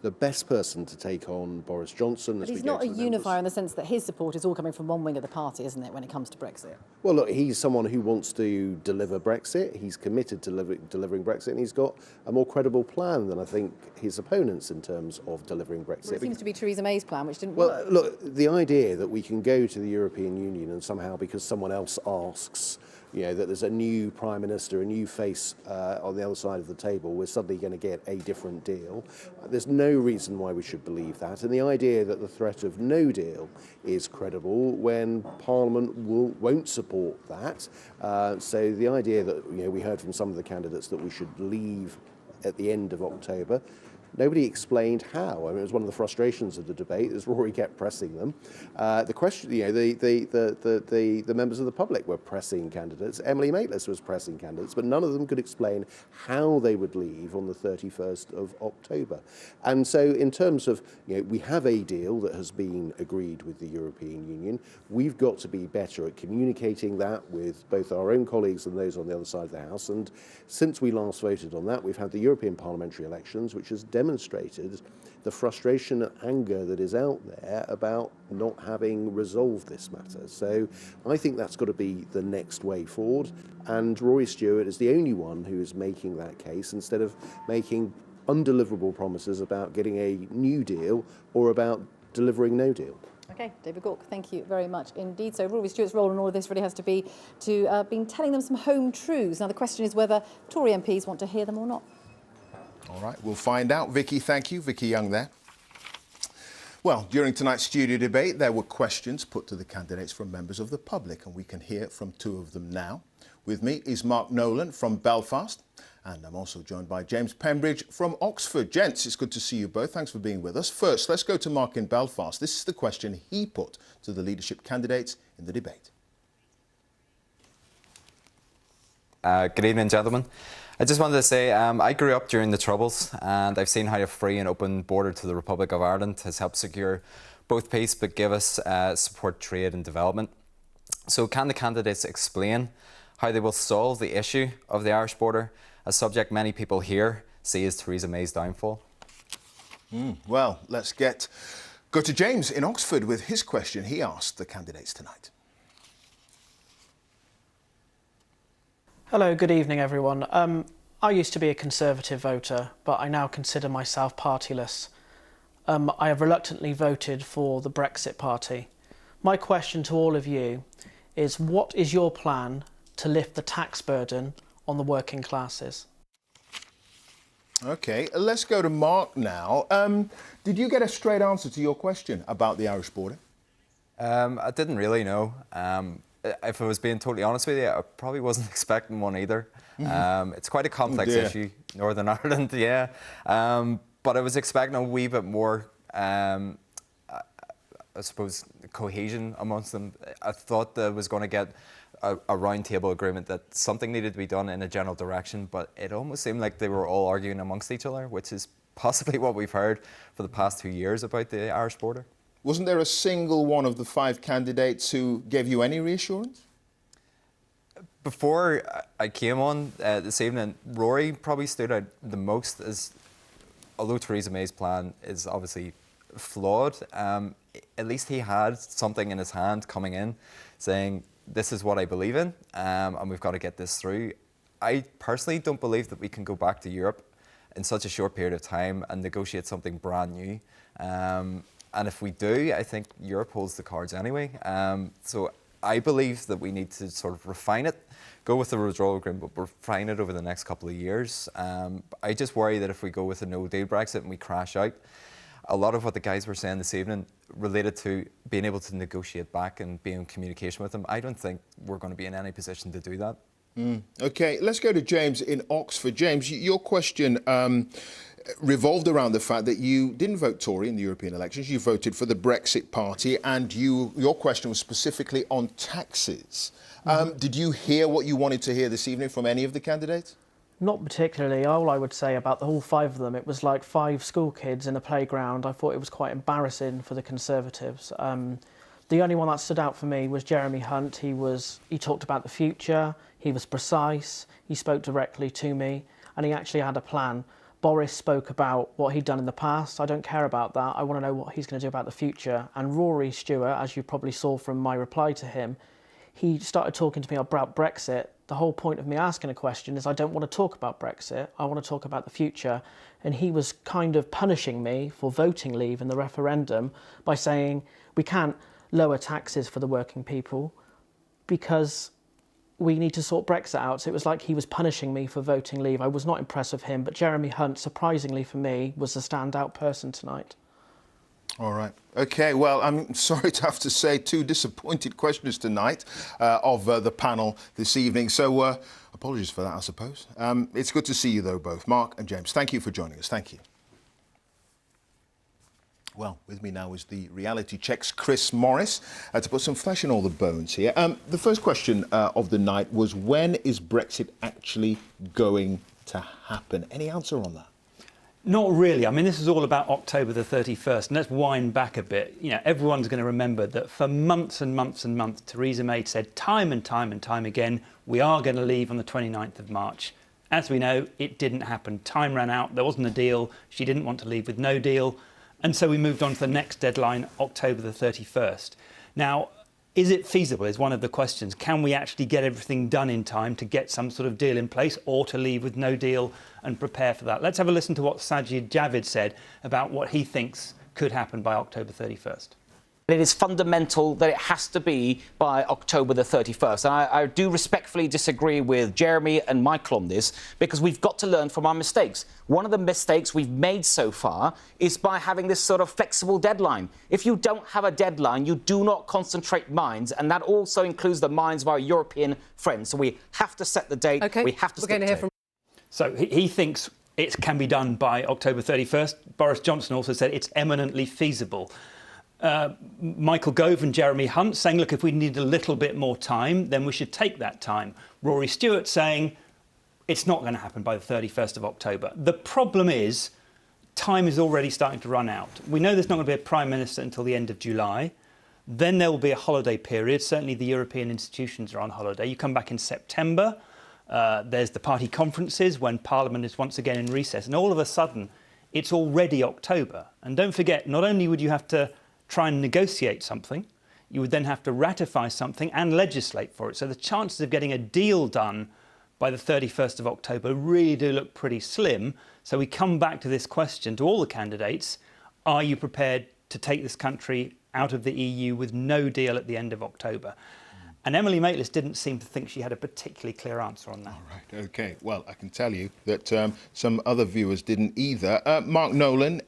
The best person to take on Boris Johnson. But he's not a unifier in the sense that his support is all coming from one wing of the party, isn't it, when it comes to Brexit? Well, look, he's someone who wants to deliver Brexit. He's committed to delivering Brexit, and he's got a more credible plan than I think his opponents in terms of delivering Brexit. Well, it seems to be Theresa May's plan, which didn't work. Well, look, the idea that we can go to the European Union and somehow, because someone else asks, that there's a new Prime Minister, a new face on the other side of the table, we're suddenly going to get a different deal. There's no reason why we should believe that. And the idea that the threat of no deal is credible when Parliament won't support that. So the idea that, we heard from some of the candidates that we should leave at the end of October. Nobody explained how. I mean, it was one of the frustrations of the debate, as Rory kept pressing them. The question, the members of the public were pressing candidates. Emily Maitlis was pressing candidates, but none of them could explain how they would leave on the 31st of October. And so in terms of, we have a deal that has been agreed with the European Union. We've got to be better at communicating that with both our own colleagues and those on the other side of the House. And since we last voted on that, we've had the European parliamentary elections, which has demonstrated the frustration and anger that is out there about not having resolved this matter. So I think that's got to be the next way forward. And Rory Stewart is the only one who is making that case, instead of making undeliverable promises about getting a new deal or about delivering no deal. OK, David Cork, thank you very much indeed. So Rory Stewart's role in all of this really has to be to been telling them some home truths. Now the question is whether Tory MPs want to hear them or not. All right, we'll find out. Vicky, thank you. Vicky Young there. Well, during tonight's studio debate, there were questions put to the candidates from members of the public, and we can hear from 2 of them now. With me is Mark Nolan from Belfast, and I'm also joined by James Pembridge from Oxford. Gents, it's good to see you both. Thanks for being with us. First, let's go to Mark in Belfast. This is the question he put to the leadership candidates in the debate. Good evening, gentlemen. I just wanted to say I grew up during the Troubles, and I've seen how a free and open border to the Republic of Ireland has helped secure both peace but give us support trade and development. So can the candidates explain how they will solve the issue of the Irish border, a subject many people here see as Theresa May's downfall? Well, let's go to James in Oxford with his question he asked the candidates tonight. Hello, good evening everyone. I used to be a Conservative voter, but I now consider myself partyless. I have reluctantly voted for the Brexit Party. My question to all of you is, what is your plan to lift the tax burden on the working classes? OK, let's go to Mark now. Did you get a straight answer to your question about the Irish border? I didn't really know. If I was being totally honest with you, I probably wasn't expecting one either. It's quite a complex issue, Northern Ireland, yeah. But I was expecting a wee bit more, I suppose, cohesion amongst them. I thought that I was going to get a round-table agreement that something needed to be done in a general direction, but it almost seemed like they were all arguing amongst each other, which is possibly what we've heard for the past 2 years about the Irish border. Wasn't there a single one of the 5 candidates who gave you any reassurance? Before I came on this evening, Rory probably stood out the most, as although Theresa May's plan is obviously flawed, at least he had something in his hand coming in saying, this is what I believe in, and we've got to get this through. I personally don't believe that we can go back to Europe in such a short period of time and negotiate something brand new. And if we do, I think Europe holds the cards anyway. So I believe that we need to sort of refine it, go with the withdrawal agreement, but refine it over the next couple of years. I just worry that if we go with a no-deal Brexit and we crash out, a lot of what the guys were saying this evening related to being able to negotiate back and be in communication with them. I don't think we're going to be in any position to do that. OK, let's go to James in Oxford. James, your question revolved around the fact that you didn't vote Tory in the European elections. You voted for the Brexit Party, and your question was specifically on taxes. Did you hear what you wanted to hear this evening from any of the candidates? Not particularly. All I would say about the whole 5 of them, it was like 5 school kids in a playground. I thought it was quite embarrassing for the Conservatives. The only one that stood out for me was Jeremy Hunt. He talked about the future, he was precise, he spoke directly to me, and he actually had a plan. Boris spoke about what he'd done in the past. I don't care about that. I want to know what he's going to do about the future. And Rory Stewart, as you probably saw from my reply to him, he started talking to me about Brexit. The whole point of me asking a question is I don't want to talk about Brexit. I want to talk about the future. And he was kind of punishing me for voting leave in the referendum by saying we can't lower taxes for the working people because we need to sort Brexit out. So it was like he was punishing me for voting leave. I was not impressed with him, but Jeremy Hunt, surprisingly for me, was the standout person tonight. All right. OK, well, I'm sorry to have to say 2 disappointed questioners tonight of the panel this evening. So apologies for that, I suppose. It's good to see you, though, both. Mark and James, thank you for joining us. Thank you. Well, with me now is the Reality Check's Chris Morris to put some flesh in all the bones here. The first question of the night was, when is Brexit actually going to happen? Any answer on that? Not really. I mean, this is all about October the 31st. And let's wind back a bit. You know, everyone's going to remember that for months and months and months, Theresa May said time and time and time again, we are going to leave on the 29th of March. As we know, it didn't happen. Time ran out. There wasn't a deal. She didn't want to leave with no deal. And so we moved on to the next deadline, October the 31st. Now, is it feasible is one of the questions. Can we actually get everything done in time to get some sort of deal in place, or to leave with no deal and prepare for that? Let's have a listen to what Sajid Javid said about what he thinks could happen by October 31st. It is fundamental that it has to be by October the 31st. And I do respectfully disagree with Jeremy and Michael on this, because we've got to learn from our mistakes. One of the mistakes we've made so far is by having this sort of flexible deadline. If you don't have a deadline, you do not concentrate minds, and that also includes the minds of our European friends. So we have to set the date. OK, we have to stick to it. So he thinks it can be done by October 31st. Boris Johnson also said it's eminently feasible. Michael Gove and Jeremy Hunt saying, look, if we need a little bit more time, then we should take that time. Rory Stewart saying it's not going to happen by the 31st of October. The problem is time is already starting to run out. We know there's not going to be a Prime Minister until the end of July. Then there will be a holiday period. Certainly the European institutions are on holiday. You come back in September. There's the party conferences when Parliament is once again in recess. And all of a sudden, it's already October. And don't forget, not only would you have to try and negotiate something, you would then have to ratify something and legislate for it. So the chances of getting a deal done by the 31st of October really do look pretty slim. So we come back to this question to all the candidates: are you prepared to take this country out of the EU with no deal at the end of October? And Emily Maitlis didn't seem to think she had a particularly clear answer on that. All right, OK. Well, I can tell you that some other viewers didn't either. Mark Nolan,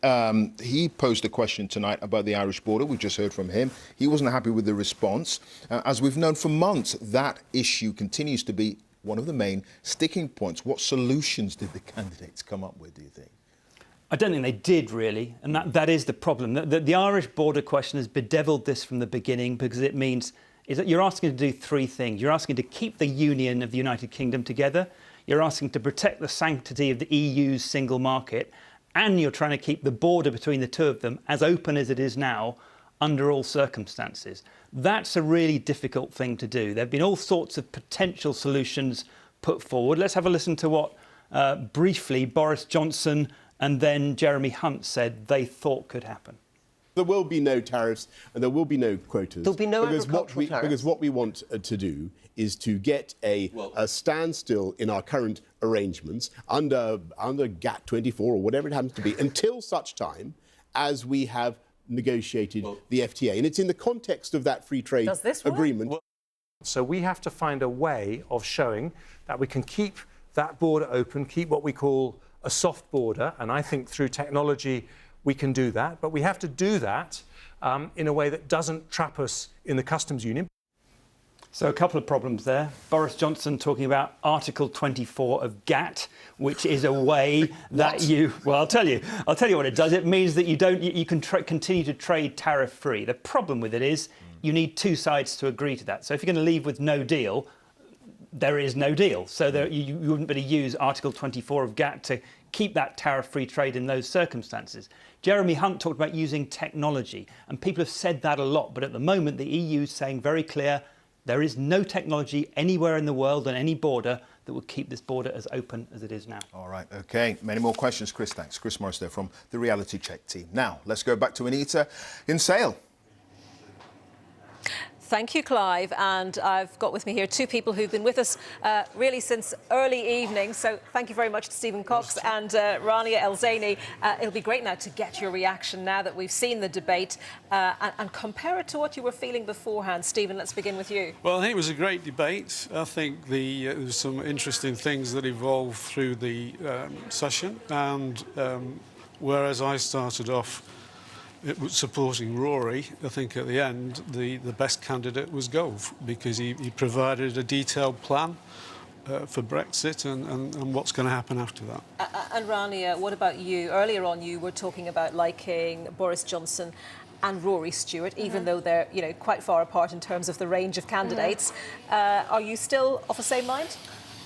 he posed a question tonight about the Irish border. We just heard from him. He wasn't happy with the response. As we've known for months, that issue continues to be one of the main sticking points. What solutions did the candidates come up with, do you think? I don't think they did, really, and that is the problem. The Irish border question has bedevilled this from the beginning, because it means is that you're asking to do three things. You're asking to keep the union of the United Kingdom together, you're asking to protect the sanctity of the EU's single market, and you're trying to keep the border between the two of them as open as it is now under all circumstances. That's a really difficult thing to do. There have been all sorts of potential solutions put forward. Let's have a listen to what, briefly, Boris Johnson and then Jeremy Hunt said they thought could happen. There will be no tariffs and there will be no quotas. There'll be no tariffs. Because what we want to do is to get a standstill in our current arrangements under GATT 24 or whatever it happens to be until such time as we have negotiated the FTA. And it's in the context of that free trade agreement. So we have to find a way of showing that we can keep that border open, keep what we call a soft border, and I think through technology we can do that, but we have to do that in a way that doesn't trap us in the customs union. So a couple of problems there. Boris Johnson talking about Article 24 of GATT, which is a way that you... Well, I'll tell you what it does. It means that you can continue to trade tariff-free. The problem with it is you need two sides to agree to that. So if you're going to leave with no deal, there is no deal. So you wouldn't be able to use Article 24 of GATT to keep that tariff-free trade in those circumstances. Jeremy Hunt talked about using technology, and people have said that a lot, but at the moment the EU is saying very clear there is no technology anywhere in the world on any border that would keep this border as open as it is now. All right, OK. Many more questions, Chris. Thanks. Chris Morris there from the Reality Check team. Now, let's go back to Annita in Sale. Thank you, Clive. And I've got with me here two people who've been with us really since early evening. So thank you very much to Stephen Cox and Rania El-Zaini. It'll be great now to get your reaction now that we've seen the debate and compare it to what you were feeling beforehand. Stephen, let's begin with you. Well, I think it was a great debate. I think there was some interesting things that evolved through the session. And whereas I started off it was supporting Rory, I think at the end the best candidate was Gove because he provided a detailed plan for Brexit and what's going to happen after that. And Rania, what about you? Earlier on you were talking about liking Boris Johnson and Rory Stewart, even though they're quite far apart in terms of the range of candidates. Are you still of the same mind?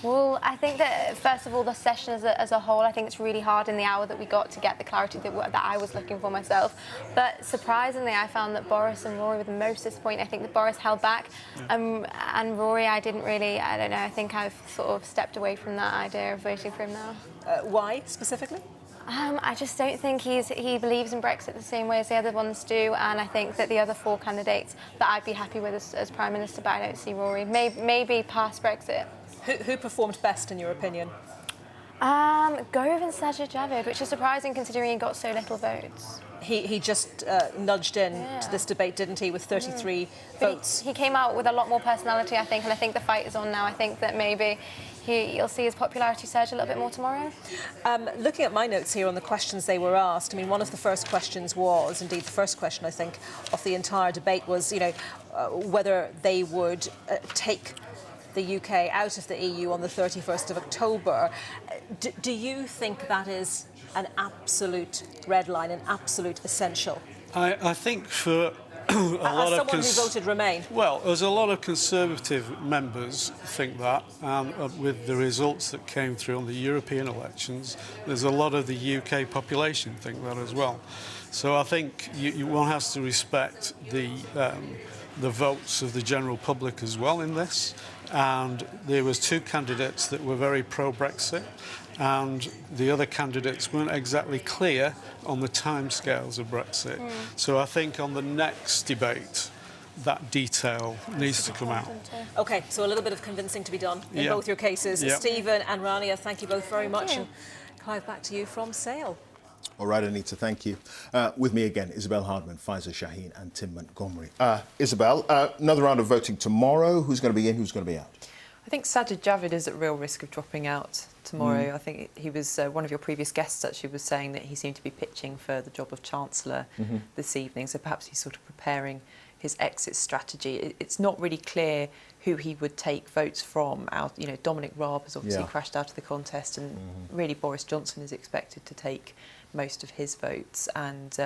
Well, I think that, first of all, the session as a whole, I think it's really hard in the hour that we got to get the clarity that I was looking for myself. But surprisingly, I found that Boris and Rory were the most disappointing. I think that Boris held back. And Rory, I don't know, I think I've sort of stepped away from that idea of voting for him now. Why, specifically? I just don't think he believes in Brexit the same way as the other ones do, and I think that the other four candidates that I'd be happy with as Prime Minister, but I don't see Rory. Maybe past Brexit. Who performed best, in your opinion? Gove and Sajid Javid, which is surprising considering he got so little votes. He just nudged in to this debate, didn't he, with 33 votes? He came out with a lot more personality, I think, and I think the fight is on now. I think that maybe you'll see his popularity surge a little bit more tomorrow. Looking at my notes here on the questions they were asked, I mean, one of the first questions was, indeed the first question, I think, of the entire debate was, whether they would take the UK out of the EU on the 31st of October. Do you think that is an absolute red line, an absolute essential? I think for a lot of... someone who voted Remain. Well, there's a lot of Conservative members think that, and with the results that came through on the European elections, there's a lot of the UK population think that as well. So I think one has to respect the votes of the general public as well in this. And there was two candidates that were very pro-Brexit, and the other candidates weren't exactly clear on the timescales of Brexit. So I think on the next debate, that detail needs to come out. OK, so a little bit of convincing to be done in both your cases. Stephen and Rania, thank you both very much. And Clive, back to you from Sale. All right, Annita, thank you. With me again, Isabel Hardman, Faiza Shaheen and Tim Montgomery. Isabel, another round of voting tomorrow. Who's going to be in, who's going to be out? I think Sajid Javid is at real risk of dropping out tomorrow. I think he was, one of your previous guests actually was saying that he seemed to be pitching for the job of Chancellor this evening, so perhaps he's sort of preparing his exit strategy. It's not really clear who he would take votes from. Dominic Raab has obviously crashed out of the contest, and really Boris Johnson is expected to take most of his votes, and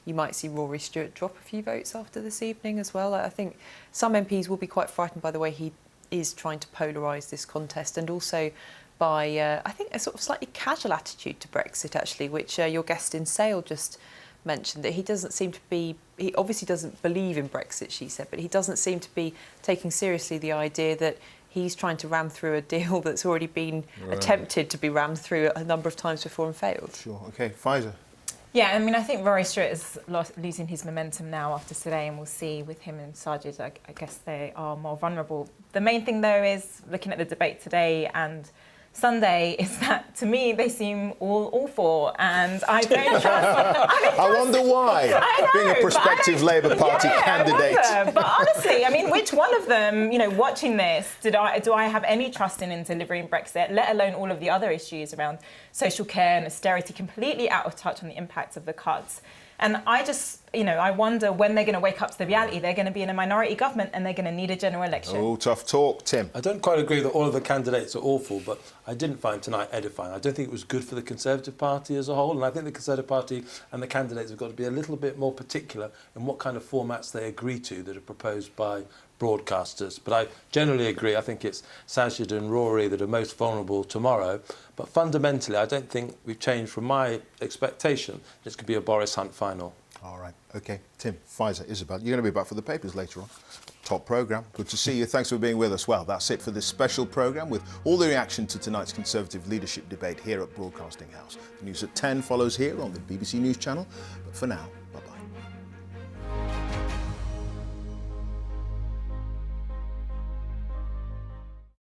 you might see Rory Stewart drop a few votes after this evening as well. I think some MPs will be quite frightened by the way he is trying to polarise this contest, and also by, I think, a sort of slightly casual attitude to Brexit, actually, which your guest in Sale just mentioned, that he doesn't seem to be, he obviously doesn't believe in Brexit, she said, but he doesn't seem to be taking seriously the idea that he's trying to ram through a deal that's already been attempted to be rammed through a number of times before and failed. Sure, OK. Pfizer. Yeah, I mean, I think Rory Stewart is losing his momentum now after today, and we'll see with him and Sajid, I guess they are more vulnerable. The main thing, though, is looking at the debate today and Sunday, is that, to me, they seem all awful, and I don't trust... I wonder why, being a prospective Labour Party candidate. But honestly, I mean, which one of them, you know, watching this, do I have any trust in delivering Brexit, let alone all of the other issues around social care and austerity, completely out of touch on the impacts of the cuts? And I just, you know, I wonder when they're going to wake up to the reality. They're going to be in a minority government and they're going to need a general election. Oh, tough talk. Tim. I don't quite agree that all of the candidates are awful, but I didn't find tonight edifying. I don't think it was good for the Conservative Party as a whole, and I think the Conservative Party and the candidates have got to be a little bit more particular in what kind of formats they agree to that are proposed by broadcasters. But I generally agree. I think it's Sajid and Rory that are most vulnerable tomorrow. But fundamentally, I don't think we've changed from my expectation. This could be a Boris Hunt final. All right. OK. Tim, Pfizer, Isabel, you're going to be back for the papers later on. Top programme. Good to see you. Thanks for being with us. Well, that's it for this special programme with all the reaction to tonight's Conservative leadership debate here at Broadcasting House. The news at 10 follows here on the BBC News channel. But for now,